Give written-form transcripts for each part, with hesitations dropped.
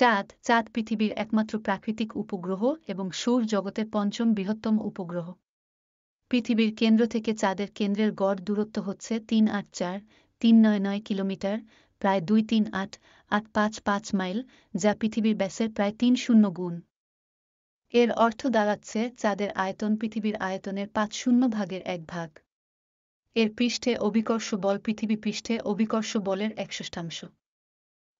চাঁদ পৃথিবীর একমাত্র প্রাকৃতিক উপগ্রহ এবং সৌরজগতের পঞ্চম বৃহত্তম উপগ্রহ। পৃথিবীর কেন্দ্র থেকে চাঁদের কেন্দ্রের গড় দূরত্ব হচ্ছে ৩৮৪,৩৯৯ কিলোমিটার, প্রায় ২৩৮,৮৫৫ মাইল, যা পৃথিবীর ব্যাসের প্রায় ৩০ গুণ। এর অর্থ দাঁড়াচ্ছে চাঁদের আয়তন পৃথিবীর আয়তনের ৫/১০০ ভাগ। এর পৃষ্ঠে অভিকর্ষ বল পৃথিবী পৃষ্ঠে অভিকর্ষ বলের ১/৬।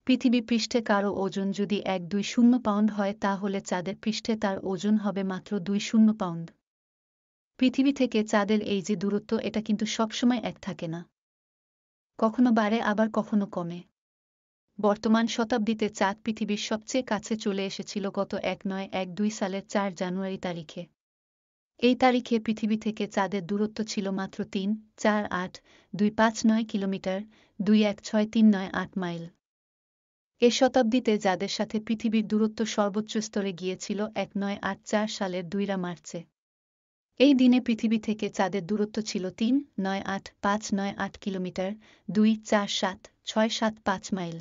পৃথিবী পৃষ্ঠে কারো ওজন যদি ১২০ পাউন্ড হয় তাহলে চাঁদের পৃষ্ঠে তার ওজন হবে মাত্র ২০ পাউন্ড। পৃথিবী থেকে চাঁদের এই যে দূরত্ব, এটা কিন্তু সবসময় এক থাকে না, কখনো বাড়ে আবার কখনো কমে। বর্তমান শতাব্দীতে চাঁদ পৃথিবীর সবচেয়ে কাছে চলে এসেছিল গত ১৯১২ সালের ৪ জানুয়ারি তারিখে। এই তারিখে পৃথিবী থেকে চাঁদের দূরত্ব ছিল মাত্র ৩,৪৮,২৫৯ কিলোমিটার, ২১৬,৩৯৮ মাইল। এ শতাব্দীতে যাদের সাথে পৃথিবীর দূরত্ব সর্বোচ্চ স্তরে গিয়েছিল ১৯৮৪ সালের ২ মার্চে। এই দিনে পৃথিবী থেকে চাঁদের দূরত্ব ছিল ৩,৯৮,৫৯৮ কিলোমিটার, ২৪৭,৬৭৫ মাইল।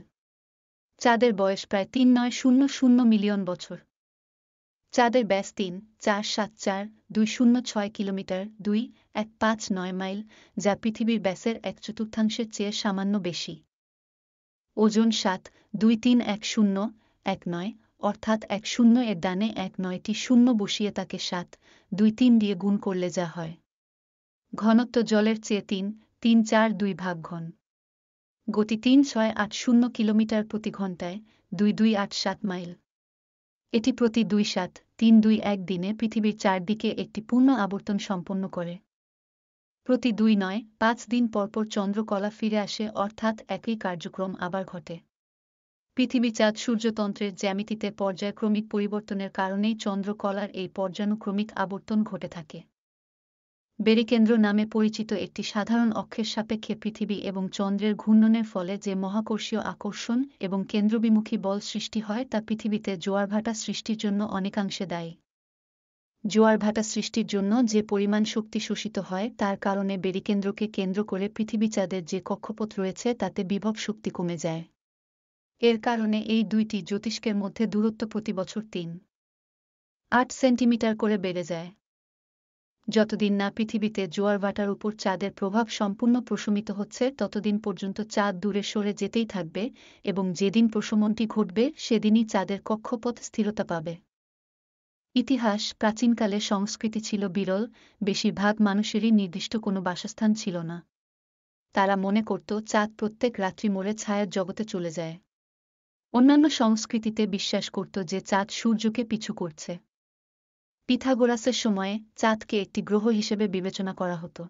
চাঁদের বয়স প্রায় ৩,৯০০ মিলিয়ন বছর। চাঁদের ব্যাস ৩,৪৭৪,২০৬ কিলোমিটার, ২,১৫৯ মাইল, যা পৃথিবীর ব্যাসের ১/৪ চেয়ে সামান্য বেশি। ওজন ৭,২৩,১০,১৯, অর্থাৎ ১ এর ডানে ১ শূন্য বসিয়ে তাকে ৭,২৩ দিয়ে গুণ করলে যা হয়। ঘনত্ব জলের চেয়ে ৩,৩৪২ ভাগ ঘন। গতি ৩,৬৮০ কিলোমিটার প্রতি ঘণ্টায়, ২,২৮৭ মাইল। এটি প্রতি ২,৭,৩,২,১ দিনে পৃথিবীর চারদিকে একটি পূর্ণ আবর্তন সম্পন্ন করে। প্রতি ২,৯,৫ দিন পরপর চন্দ্রকলা ফিরে আসে, অর্থাৎ একই কার্যক্রম আবার ঘটে। পৃথিবী চাঁদ সূর্যতন্ত্রের জ্যামিতিতে পর্যায়ক্রমিক পরিবর্তনের কারণেই চন্দ্রকলার এই পর্যানুক্রমিক আবর্তন ঘটে থাকে। বেরিকেন্দ্র নামে পরিচিত একটি সাধারণ অক্ষের সাপেক্ষে পৃথিবী এবং চন্দ্রের ঘূর্ণনের ফলে যে মহাকর্ষীয় আকর্ষণ এবং কেন্দ্রবিমুখী বল সৃষ্টি হয় তা পৃথিবীতে জোয়ারভাটা সৃষ্টির জন্য অনেকাংশে দায়ী। জোয়ারভাটা সৃষ্টির জন্য যে পরিমাণ শক্তি শোষিত হয় তার কারণে বেরিকেন্দ্রকে কেন্দ্র করে পৃথিবী চাঁদের যে কক্ষপথ রয়েছে তাতে বিভব শক্তি কমে যায়। এর কারণে এই দুইটি জ্যোতিষ্কের মধ্যে দূরত্ব প্রতি বছর ৩.৮ সেন্টিমিটার করে বেড়ে যায়। যতদিন না পৃথিবীতে জোয়ারভাটার উপর চাঁদের প্রভাব সম্পূর্ণ প্রশমিত হচ্ছে ততদিন পর্যন্ত চাঁদ দূরে সরে যেতেই থাকবে এবং যেদিন প্রশমনটি ঘটবে সেদিনই চাঁদের কক্ষপথ স্থিরতা পাবে। ইতিহাস প্রাচীনকালে সংস্কৃতি ছিল বিরল, বেশিরভাগ মানুষেরই নির্দিষ্ট কোনো বাসস্থান ছিল না। তারা মনে করত চাঁদ প্রত্যেক রাত্রি মোড়ে ছায়ার জগতে চলে যায়। অন্যান্য সংস্কৃতিতে বিশ্বাস করত যে চাঁদ সূর্যকে পিছু করছে। পিথাগোরাসের সময়ে চাঁদকে একটি গ্রহ হিসেবে বিবেচনা করা হতো।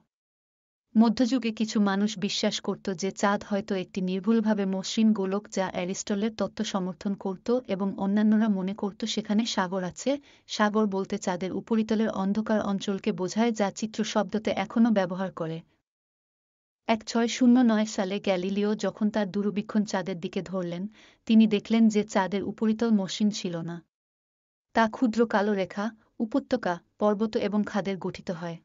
মধ্যযুগে কিছু মানুষ বিশ্বাস করত যে চাঁদ হয়তো একটি নির্ভুলভাবে মসৃণ গোলক, যা অ্যারিস্টটলের তত্ত্ব সমর্থন করত, এবং অন্যান্যরা মনে করত সেখানে সাগর আছে। সাগর বলতে চাঁদের উপরিতলের অন্ধকার অঞ্চলকে বোঝায়, যা চিত্র শব্দতে এখনও ব্যবহার করে। ১৬০৯ সালে গ্যালিলিও যখন তার দূরবীক্ষণ চাঁদের দিকে ধরলেন, তিনি দেখলেন যে চাঁদের উপরিতল মসৃণ ছিল না। তা ক্ষুদ্র কালো রেখা, উপত্যকা, পর্বত এবং খাদের গঠিত হয়।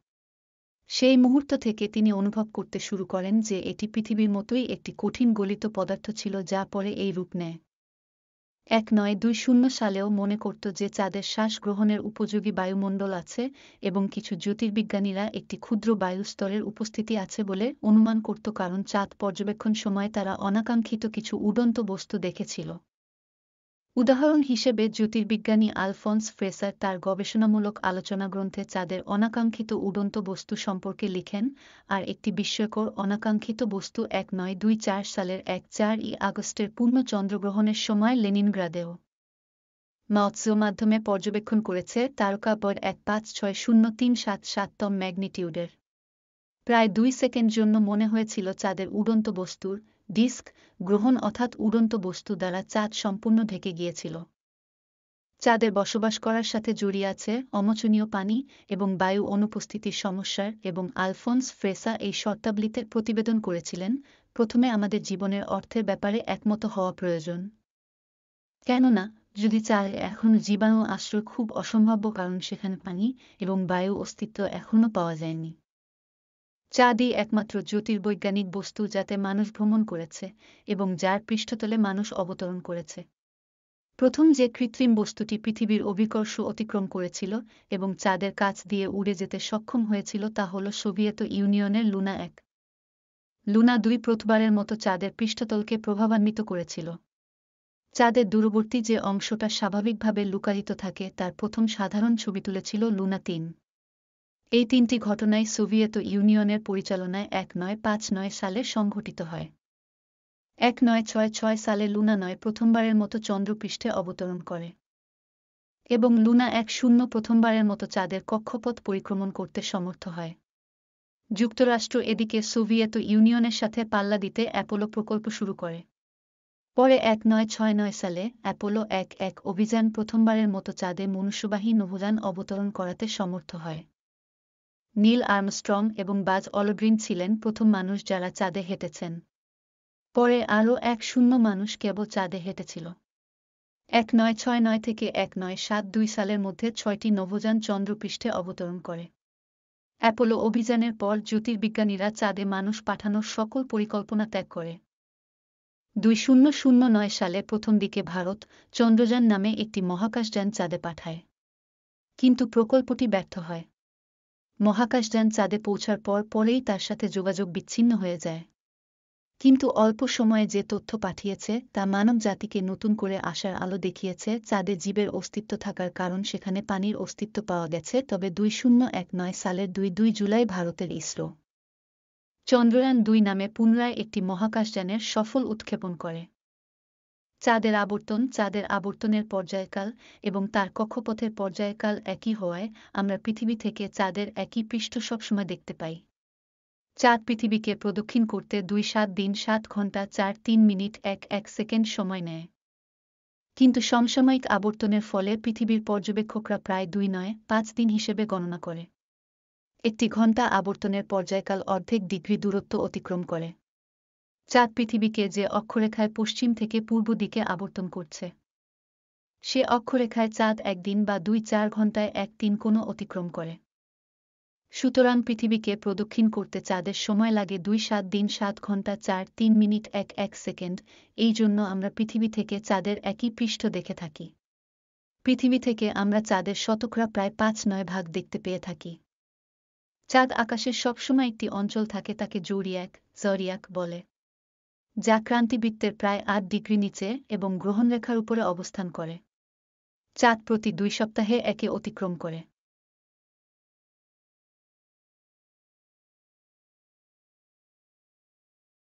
সেই মুহূর্ত থেকে তিনি অনুভব করতে শুরু করেন যে এটি পৃথিবীর মতোই একটি কঠিন গলিত পদার্থ ছিল, যা পরে এই রূপ নেয়। ১৯২০ সালেও মনে করত যে চাঁদের শ্বাস গ্রহণের উপযোগী বায়ুমণ্ডল আছে এবং কিছু জ্যোতির্বিজ্ঞানীরা একটি ক্ষুদ্র বায়ুস্তরের উপস্থিতি আছে বলে অনুমান করত, কারণ চাঁদ পর্যবেক্ষণ সময় তারা অনাকাঙ্ক্ষিত কিছু উড়ন্ত বস্তু দেখেছিল। উদাহরণ হিসেবে জ্যোতির্বিজ্ঞানী আলফন্স ফ্রেসার তার গবেষণামূলক আলোচনা গ্রন্থে চাঁদের অনাকাঙ্ক্ষিত উড়ন্ত বস্তু সম্পর্কে লিখেন, আর একটি বিস্ময়কর অনাকাঙ্ক্ষিত বস্তু ১৯২৪ সালের ৪ আগস্টের পূর্ণ চন্দ্রগ্রহণের সময় লেনিনগ্রাদেও মাউৎসের মাধ্যমে পর্যবেক্ষণ করেছে তারকাবৎ ১৫৬০৩৭৭তম ম্যাগনিটিউডের। প্রায় ২ সেকেন্ড জন্য মনে হয়েছিল চাঁদের উড়ন্ত বস্তুর ডিস্ক গ্রহণ, অর্থাৎ উড়ন্ত বস্তু দ্বারা চাঁদ সম্পূর্ণ ঢেকে গিয়েছিল। চাঁদের বসবাস করার সাথে জড়িয়ে আছে অমোচনীয় পানি এবং বায়ু অনুপস্থিতির সমস্যার, এবং আলফন্স ফ্রেসা এই শর্তাবলীতে প্রতিবেদন করেছিলেন, প্রথমে আমাদের জীবনের অর্থের ব্যাপারে একমত হওয়া প্রয়োজন। কেননা যদি চাঁদে এখন জীবাণু আশ্রয় খুব অসম্ভাব্য, কারণ সেখানে পানি এবং বায়ু অস্তিত্ব এখনও পাওয়া যায়নি। চাঁদই একমাত্র জ্যোতির্বৈজ্ঞানিক বস্তু যাতে মানুষ ভ্রমণ করেছে এবং যার পৃষ্ঠতলে মানুষ অবতরণ করেছে। প্রথম যে কৃত্রিম বস্তুটি পৃথিবীর অভিকর্ষ অতিক্রম করেছিল এবং চাঁদের কাছ দিয়ে উড়ে যেতে সক্ষম হয়েছিল তা হল সোভিয়েত ইউনিয়নের লুনা-1। লুনা-2 প্রথমবারের মতো চাঁদের পৃষ্ঠতলকে প্রভাবান্বিত করেছিল। চাঁদের দূরবর্তী যে অংশটা স্বাভাবিকভাবে লুকায়িত থাকে তার প্রথম সাধারণ ছবি তুলেছিল লুনা-3। এই তিনটি ঘটনাই সোভিয়েত ইউনিয়নের পরিচালনায় 1959 সালে সংঘটিত হয়। 1966 সালে লুনা-9 প্রথমবারের মতো চন্দ্রপৃষ্ঠে অবতরণ করে এবং লুনা-10 প্রথমবারের মতো চাঁদের কক্ষপথ পরিক্রমণ করতে সমর্থ হয়। যুক্তরাষ্ট্র এদিকে সোভিয়েত ইউনিয়নের সাথে পাল্লা দিতে অ্যাপোলো প্রকল্প শুরু করে। পরে 1969 সালে অ্যাপোলো 1-1 অভিযান প্রথমবারের মতো চাঁদে মনুষ্যবাহী নভোযান অবতরণ করাতে সমর্থ হয়। নীল আর্মস্ট্রং এবং বাজ অলড্রিন ছিলেন প্রথম মানুষ যারা চাঁদে হেঁটেছেন। পরে আরও 10 মানুষ কেবল চাঁদে হেঁটেছিল। 1969 থেকে 1972 সালের মধ্যে 6টি নভোযান চন্দ্রপৃষ্ঠে অবতরণ করে। অ্যাপোলো অভিযানের পর জ্যোতির্বিজ্ঞানীরা চাঁদে মানুষ পাঠানোর সকল পরিকল্পনা ত্যাগ করে। 2009 সালে প্রথম দিকে ভারত চন্দ্রযান নামে একটি মহাকাশযান চাঁদে পাঠায়, কিন্তু প্রকল্পটি ব্যর্থ হয়। মহাকাশযান চাঁদে পৌঁছার পরেই তার সাথে যোগাযোগ বিচ্ছিন্ন হয়ে যায়। কিন্তু অল্প সময়ে যে তথ্য পাঠিয়েছে তা মানব জাতিকে নতুন করে আশার আলো দেখিয়েছে। চাঁদে জীবের অস্তিত্ব থাকার কারণ সেখানে পানির অস্তিত্ব পাওয়া গেছে। তবে 2019 সালের 2 জুলাই ভারতের ইসরো চন্দ্রযান-2 নামে পুনরায় একটি মহাকাশযানের সফল উৎক্ষেপণ করে। চাঁদের আবর্তনের পর্যায়কাল এবং তার কক্ষপথের পর্যায়কাল একই হওয়ায় আমরা পৃথিবী থেকে চাঁদের একই পৃষ্ঠ সবসময় দেখতে পাই। চাঁদ পৃথিবীকে প্রদক্ষিণ করতে 7 দিন 7 ঘন্টা 4-3 মিনিট 1 সেকেন্ড সময় নেয়। কিন্তু সমসাময়িক আবর্তনের ফলে পৃথিবীর পর্যবেক্ষকরা প্রায় 2-5 দিন হিসেবে গণনা করে। একটি ঘন্টা আবর্তনের পর্যায়কাল অর্ধেক ডিগ্রি দূরত্ব অতিক্রম করে। চাঁদ পৃথিবীকে যে অক্ষরেখায় পশ্চিম থেকে পূর্ব দিকে আবর্তন করছে, সে অক্ষরেখায় চাঁদ 1 দিন বা 2-4 ঘন্টায় 1-3 কোণ অতিক্রম করে। সুতরাং পৃথিবীকে প্রদক্ষিণ করতে চাঁদের সময় লাগে 7 দিন 7 ঘন্টা 4-3 মিনিট 1 সেকেন্ড। এই জন্য আমরা পৃথিবী থেকে চাঁদের একই পৃষ্ঠ দেখে থাকি। পৃথিবী থেকে আমরা চাঁদের শতকরা প্রায় 5-9 ভাগ দেখতে পেয়ে থাকি। চাঁদ আকাশের সবসময় একটি অঞ্চল থাকে, তাকে জরিয়াক বলে, যা ক্রান্তিবৃত্তের প্রায় 8 ডিগ্রি নিচে এবং গ্রহণরেখার উপরে অবস্থান করে। চাঁদ প্রতি 2 সপ্তাহে একে অতিক্রম করে।